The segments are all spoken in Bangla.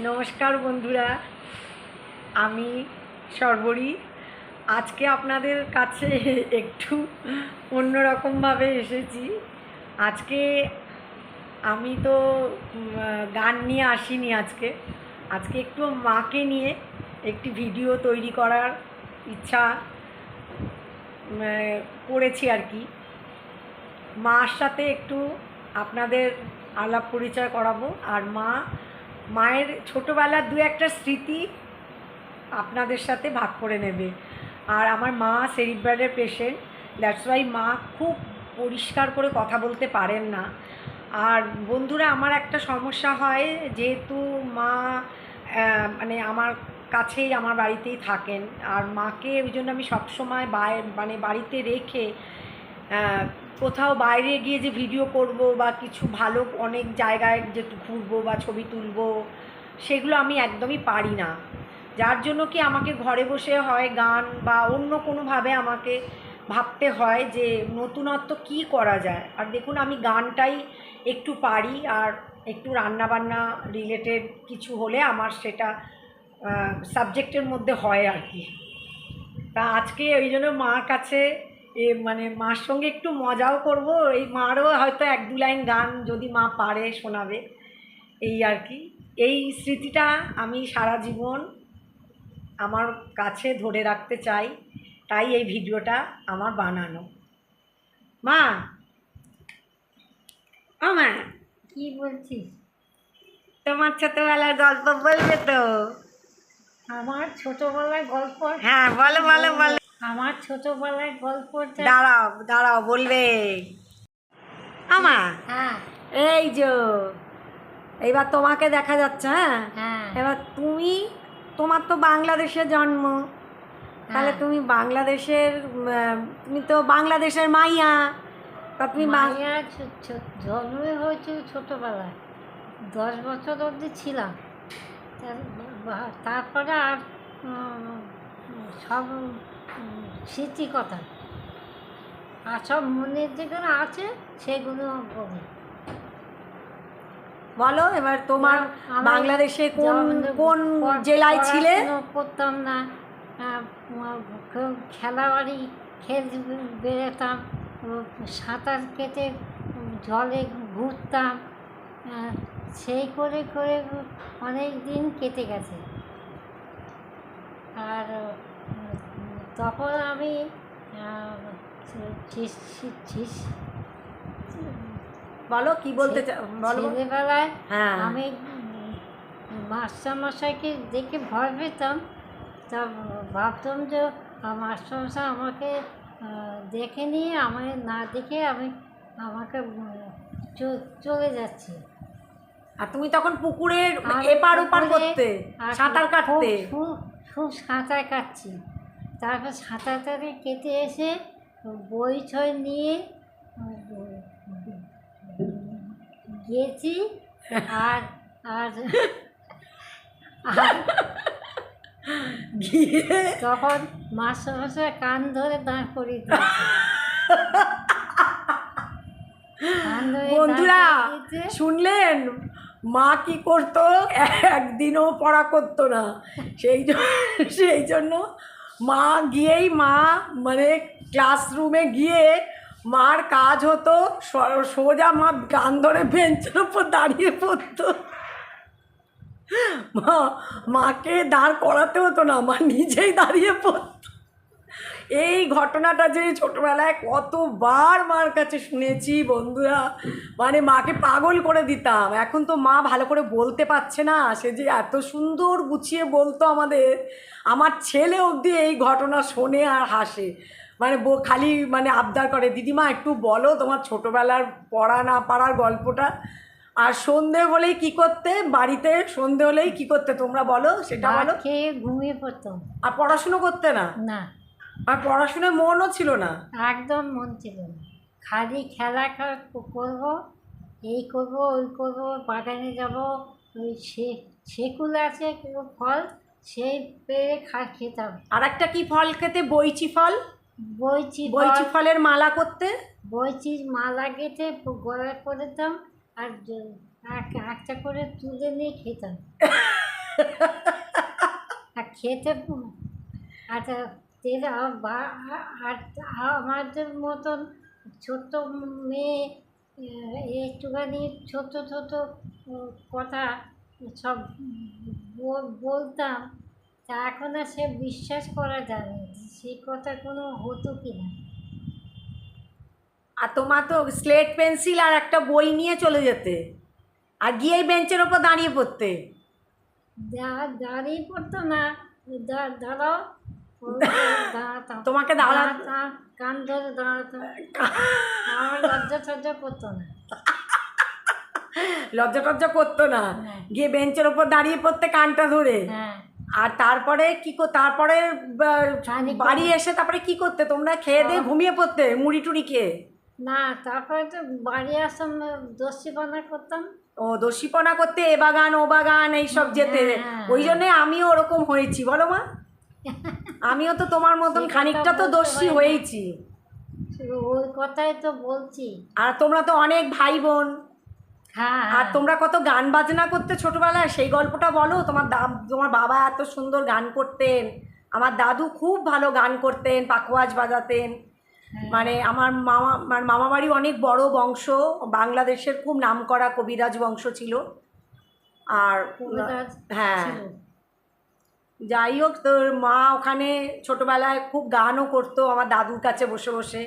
নমস্কার বন্ধুরা, আমি সর্বরী। আজকে আপনাদের কাছে একটু অন্যরকমভাবে এসেছি। আজকে আমি তো গান নিয়ে আসিনি। আজকে একটু মাকে নিয়ে একটি ভিডিও তৈরি করার ইচ্ছা করেছি আর কি। মার সাথে একটু আপনাদের আলাপ পরিচয় করাবো, আর মায়ের ছোটোবেলার দু একটা স্মৃতি আপনাদের সাথে ভাগ করে নেবে। আর আমার মা সেরিব্রালের পেশেন্ট, দ্যাটস ওয়াই মা খুব পরিষ্কার করে কথা বলতে পারেন না। আর বন্ধুরা, আমার একটা সমস্যা হয়, যেহেতু মা মানে আমার কাছেই, আমার বাড়িতেই থাকেন, আর মাকে ওই জন্য আমি সবসময় মানে বাড়িতে রেখে কোথাও বাইরে গিয়ে যে ভিডিও করব বা কিছু ভালো অনেক জায়গায় যে ঘুরবো বা ছবি তুলবো, সেগুলো আমি একদমই পারি না। যার জন্য কি আমাকে ঘরে বসে হয় গান বা অন্য কোনোভাবে আমাকে ভাবতে হয় যে নতুনত্ব কী করা যায়। আর দেখুন, আমি গানটাই একটু পারি, আর একটু রান্নাবান্না রিলেটেড কিছু হলে আমার সেটা সাবজেক্টের মধ্যে হয় আর কি। তা আজকে ওই জন্য মার কাছে মানে মার সঙ্গে একটু মজাও করব, এই মারও হয়তো এক দু লাইন গান যদি মা পারে শোনাবে, এই আর কি। এই স্মৃতিটা আমি সারা জীবন আমার কাছে ধরে রাখতে চাই, তাই এই ভিডিওটা আমার বানানো। মা, ও মা, কি বলছিস? তোমার ছোটবেলার গল্প বলবে তো? আমার ছোটবেলায় গল্প? হ্যাঁ, বলো বলো বলো। আমার ছোটবেলায় গল্পটা? দাঁড়াও দাঁড়াও, বলবে আমা। হ্যাঁ এই যে এইবার তোমাকে দেখা যাচ্ছে। হ্যাঁ, হ্যাঁ এবার তোমার তো বাংলাদেশে জন্ম, তাহলে হ্যাঁ। তুমি বাংলাদেশের তুমি তো বাংলাদেশের মাইয়া। তা তুমি মাইয়া জন্মে হয়েছিল ছোটবেলায়, 10 বছর অবধি ছিলাম। তারপরে আর সব স্মৃতি কথা আর সব মনের যেগুলো আছে সেগুলো বলি। বলো এবার, তোমার আমার বাংলাদেশে কোন কোন জেলায় ছিলে? করতাম না, খেলা বাড়ি খেলতে বেরোতাম, সাঁতার কেটে জলে ঘুরতাম, সেই করে করে অনেক দিন কেটে গেছে। আর তখন আমি বলো কি বলতে বলো। ছেলেবেলায় হ্যাঁ, আমি মাস্টারমশাইকে দেখে ভয় পেতাম। তা ভাবতাম যে মাস্টারমশাই আমাকে দেখে নিয়ে আমাকে না দেখে আমাকে চলে যাচ্ছে। আর তুমি তখন পুকুরের এপার ওপার করতে, সাঁতার কাটতে? খুব সাঁতার কাটছি। তারপর সাঁতার কেটে এসে বই ছয় নিয়ে গেছি। আর আর গিয়ে তখন মাস্টারমশাই কান ধরে দাঁড় করিয়ে দিয়েছে। বন্ধুরা শুনলেন, মা কি করতো? একদিনও পড়া করতো না। সেই জন্য মা মানে ক্লাসরুমে গিয়ে মার কাজ হতো সোজা মা কান ধরে বেঞ্চের উপর দাঁড়িয়ে পড়তো। মাকে দাঁড় করাতে হতো না, মা নিজেই দাঁড়িয়ে পড়তো। এই ঘটনাটা যে ছোটবেলায় কতবার মার কাছে শুনেছি বন্ধুরা, মানে মাকে পাগল করে দিতাম। এখন তো মা ভালো করে বলতে পারছে না, সে যে এত সুন্দর গুছিয়ে বলতো আমাদের। আমার ছেলে অবধি এই ঘটনা শোনে আর হাসে, মানে খালি মানে আবদার করে, দিদিমা একটু বলো তোমার ছোটোবেলার পড়া না পারার গল্পটা। আর সন্ধে হলেই কী করতে, বাড়িতে সন্ধে হলেই কী করতে তোমরা বলো, সেটা বলো। খেয়ে ঘুমিয়ে পড়তাম। আর পড়াশুনো করতে না? না, আর পড়াশোনায় মনও ছিল না? একদম মন ছিল না। খালি খেলা করবো, এই করবো ওই করবো, বাগানে যাবো, ওই সেকুল আছে ফল, সেই পেরে খেতাম। আর একটা কি ফল খেতে? বইচি ফল। বইচি ফলের মালা করতে, বইচির মালা গেঁথে গলায় পরতাম, আর একটা করে তুলে নিয়ে খেতাম। আর খেতে আচ্ছা তেরা আর আমাদের মতন ছোট্ট মেয়ে একটুখানি ছোট ছোট কথা সব বলতাম, তা এখন আর সে বিশ্বাস করা যায় না সে কথা কোনো হতো কি না। আর তোমার তো স্লেট পেন্সিল আর একটা বই নিয়ে চলে যেতে, আর গিয়ে বেঞ্চের ওপর দাঁড়িয়ে পড়তে। দাঁড়িয়ে পড়তো না, দাঁড়াও দাঁড়াতাম, তোমাকে দাঁড়া কান ধরে দাঁড়াতাম, আমার লজ্জা টজ্জা করতো না। লজ্জা টজ্জা করতো না, হ্যাঁ। গিয়ে বেঞ্চের ওপর দাঁড়িয়ে পড়তে কানটা ধরে। হ্যাঁ, আর তারপরে তারপরে বাড়ি এসে তারপরে কি করতে তোমরা? খেয়ে দিয়ে ঘুমিয়ে পড়তে মুড়ি টুড়ি খেয়ে? না তারপরে তো বাড়ি আসতাম, দস্যিপনা করতাম। ও দস্যিপনা করতে, এ বাগান ও বাগান এইসব যেতে। হ্যাঁ। ওই জন্যে আমিও ওরকম হয়েছি, বলো মা। আমিও তো তোমার মতন খানিকটা তো দস্যি হয়েছি। ওই কথাই তো বলছি। আর তোমরা তো অনেক ভাই বোন, হ্যাঁ, আর তোমরা কত গান বাজনা করতে ছোটবেলায়, সেই গল্পটা বলো। তোমার বাবা এত সুন্দর গান করতেন, আমার দাদু খুব ভালো গান করতেন, পাখোয়াজ বাজাতেন। মানে আমার মামা বাড়ি অনেক বড় বংশ, বাংলাদেশের খুব নামকরা কবিরাজ বংশ ছিল। আর কবিরাজ হ্যাঁ, ছিল। যাই হোক, তোর মা ওখানে ছোটোবেলায় খুব গানও করতো আমার দাদুর কাছে বসে বসে।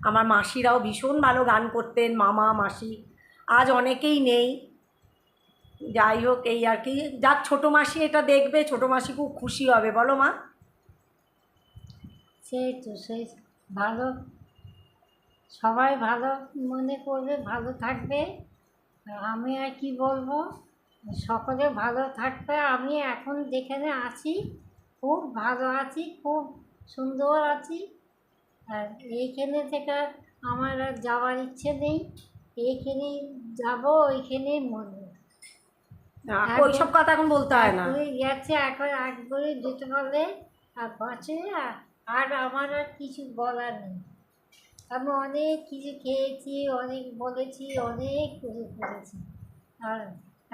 আমার মাসিরাও ভীষণ ভালো গান করতেন, মামা মাসি। আজ অনেকেই নেই। যাই হোক, এই আর কি। যাক, ছোটো মাসি এটা দেখবে, ছোটো মাসি খুব খুশি হবে, বলো মা। সেই তো সেই ভালো, সবাই ভালো মনে করবে, ভালো থাকবে। আমি আর কি বলবো, সকলে ভালো থাকবে। আমি এখন যেখানে আছি খুব ভালো আছি, খুব সুন্দর আছি। আর এইখানে থেকে আমার আর যাওয়ার ইচ্ছে নেই, এইখানেই যাবো, ওইখানেই মরবো। ওইসব কথা এখন বলতে হয় না। গেছে, এখন একবারে যেতে পারলে আর বাঁচে। আর আমার আর কিছু বলার নেই। আমি অনেক কিছু খেয়েছি, অনেক বলেছি, অনেক কিছু করেছি। আর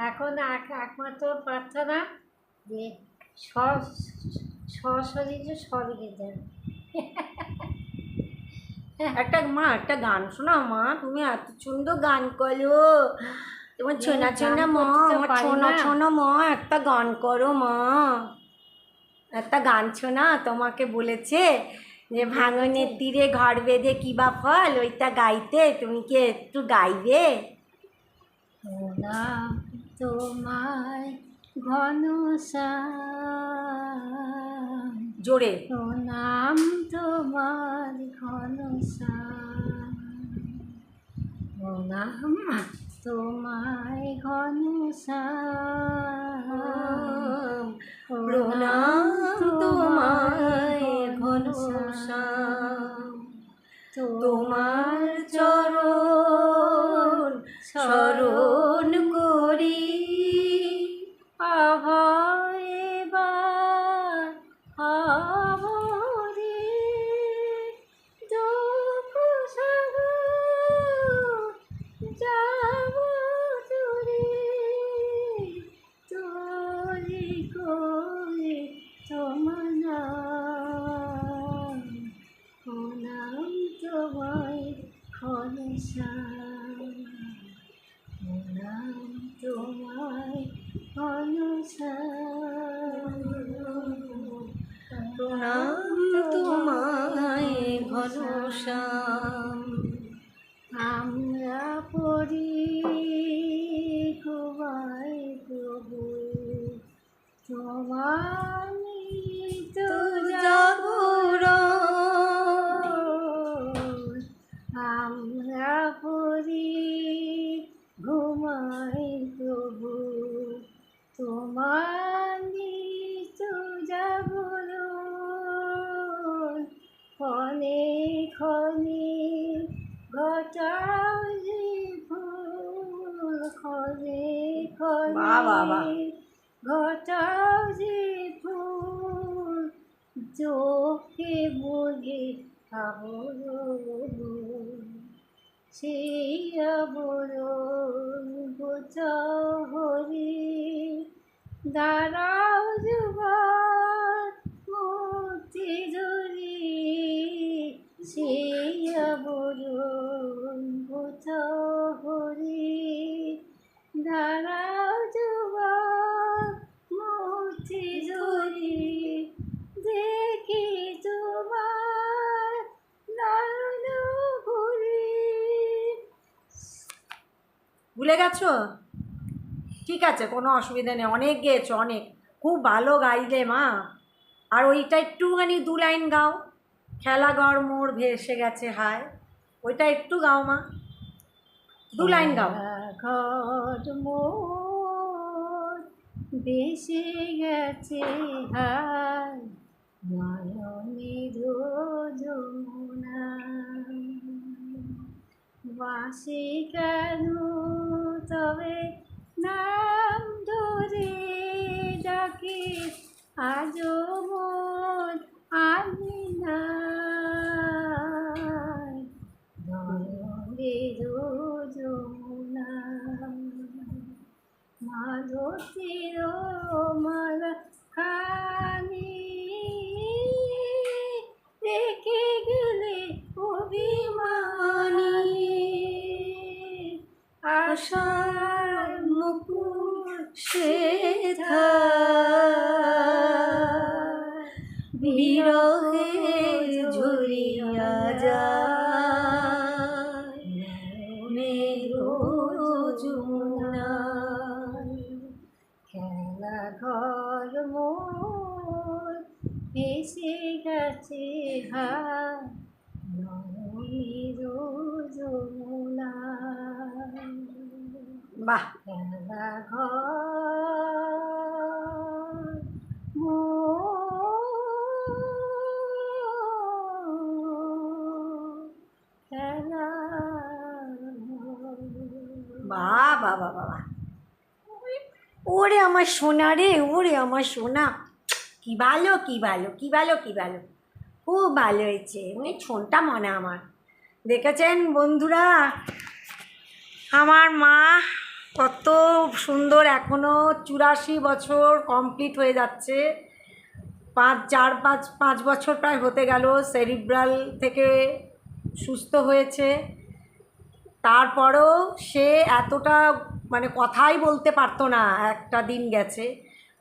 এখন একমাত্র প্রার্থনা যে সশরীরে স্বর্গে যান। একটা একটা গান শোনাও মা, তুমি এত সুন্দর গান করো। তোমার ছোনা ছোনা মা, আমার ছোনা ছোনা মা, একটা গান করো মা। একটা গান শোনা, তোমাকে বলেছে যে ভাঙনের তীরে ঘর বেঁধে কি বা ফল, ওইটা গাইতে। তুমি কি একটু গাইবে? প্রণাম তোমায় ঘনশ্যাম, জোরে। প্রণাম তোমার ঘনশ্যাম, প্রণাম তোমায় ঘনশ্যাম, প্রণাম তোমায় ঘনশ্যাম, তোমার চরণ শরণ করি। এবার আমরে দুঃখ সাগর যাব চুরি, তোরি করে তোমার নাম, প্রণাম তোমায় ঘনশ্যাম, প্রণাম তোমায় ঘনশ্যাম, প্রণাম তোমায় ঘনশ্যাম। আমরা পড়ি খুবাই প্রভু, তোমার তো জাগরণ, আমরা পড়ি ঘুমাই প্রভু, তোমার তো জাগরণ, ক্ষণে ক্ষণে ঘটাও যে ফুল, ক্ষণে বাহ, বাহ, বাহ। ক্ষণে ঘটাও যে ফুল, চোখে বলে আবরণ, সেই আবরণ বোঝাও হরি, দাঁড়া মুঠি ধরি দেখি তোমার নয়ন ভরি। ভুলে গেছো? ঠিক আছে, কোনো অসুবিধা নেই, অনেক গেয়েছো, অনেক, খুব ভালো গাইলে মা। আর ওইটা একটুখানি 2 লাইন গাও, খেলা গড় মোর ভেসে গেছে হায়, ওইটা একটু গাও মা, 2 লাইন গাও। ঘর মোর বেশে গেছে হায় নয়নের যমুনা। বাসি কেন তবে নাম ধরে ডাকে আজও মন আমি না। নয়নের যমুনা মাধবীর মালা খানি রেখে গেলে অভিমানী। আশার মুকুট সেথা বিরহে ঝরিয়া যায় যমুনা। খেলা ঘর মোর এসে গেছে হায় নয়নের যমুনা। বাহ, খেলা ঘর মোর খেলা বাহ বাহ বাহ বাহ। ওরে আমার সোনা রে, ওরে আমার সোনা, কি ভালো কি ভালো কি ভালো কি ভালো, খুব ভালো হয়েছে, উনি ছোনটা মনে আমার। দেখেছেন বন্ধুরা, আমার মা কত সুন্দর, এখনও 84 বছর কমপ্লিট হয়ে যাচ্ছে, 5 বছর প্রায় হতে গেল সেরিব্রাল থেকে সুস্থ হয়েছে। তারপরেও সে এতটা মানে কথাই বলতে পারতো না, একটা দিন গেছে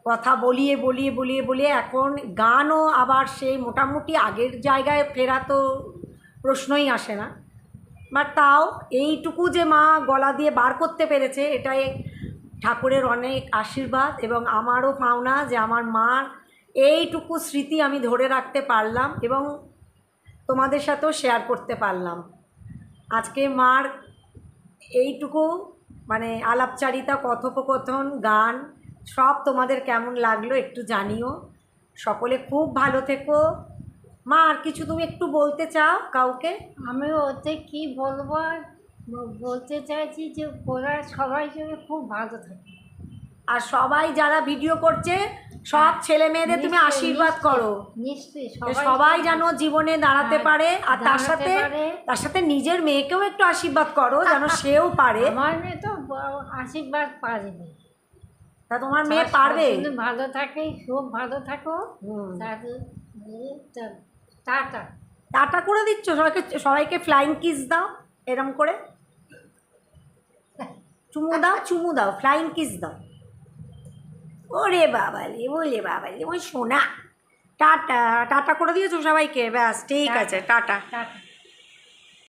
কথা বলিয়ে বলিয়ে বলিয়ে বলিয়ে এখন গানও আবার সেই মোটামুটি আগের জায়গায় ফেরা তো প্রশ্নই আসে না। বাট তাও এইটুকু যে মা গলা দিয়ে বার করতে পেরেছে, এটাই ঠাকুরের অনেক আশীর্বাদ এবং আমারও পাওনা যে আমার মার এইটুকু স্মৃতি আমি ধরে রাখতে পারলাম এবং তোমাদের সাথেও শেয়ার করতে পারলাম। আজকে মার এইটুকু মানে আলাপচারিতা, কথোপকথন, গান সব তোমাদের কেমন লাগলো একটু জানিও। সকলে খুব ভালো থেকো। মা আর কিছু তুমি একটু বলতে চাও কাউকে? আমি ওতে কি বলবো আর বলতে চাইছি যে ওরা সবাই যেন খুব ভালো থাকে। আর সবাই যারা ভিডিও করছে সব ছেলে মেয়েদের তুমি নিশ্চয়ই, আশীর্বাদ করো, নিশ্চয়ই যে সবাই যেন জীবনে দাঁড়াতে হ্যাঁ, পারে। আর তার দাঁড়াতে সাথে পারে। তার সাথে নিজের মেয়েকেও একটু আশীর্বাদ করো যেন সেও পারে। আমার মেয়ে তো আশীর্বাদ পারবে। তা তোমার মেয়ে পারবে? ভালো থাকে, খুব ভালো থাকো। হুম। তাদের টাটা। টাটা করে দিচ্ছ সবাইকে, সবাইকে ফ্লাইং কিস দাও, এরম করে চুমু দাও, চুমু দাও, ফ্লাইং কিস দাও। ওরে বাবালে, ওলে বাবালে, ওই সোনা, টাটা টাটা করে দিয়েছো সবাইকে, ব্যাস ঠিক আছে, টাটা। টাটা।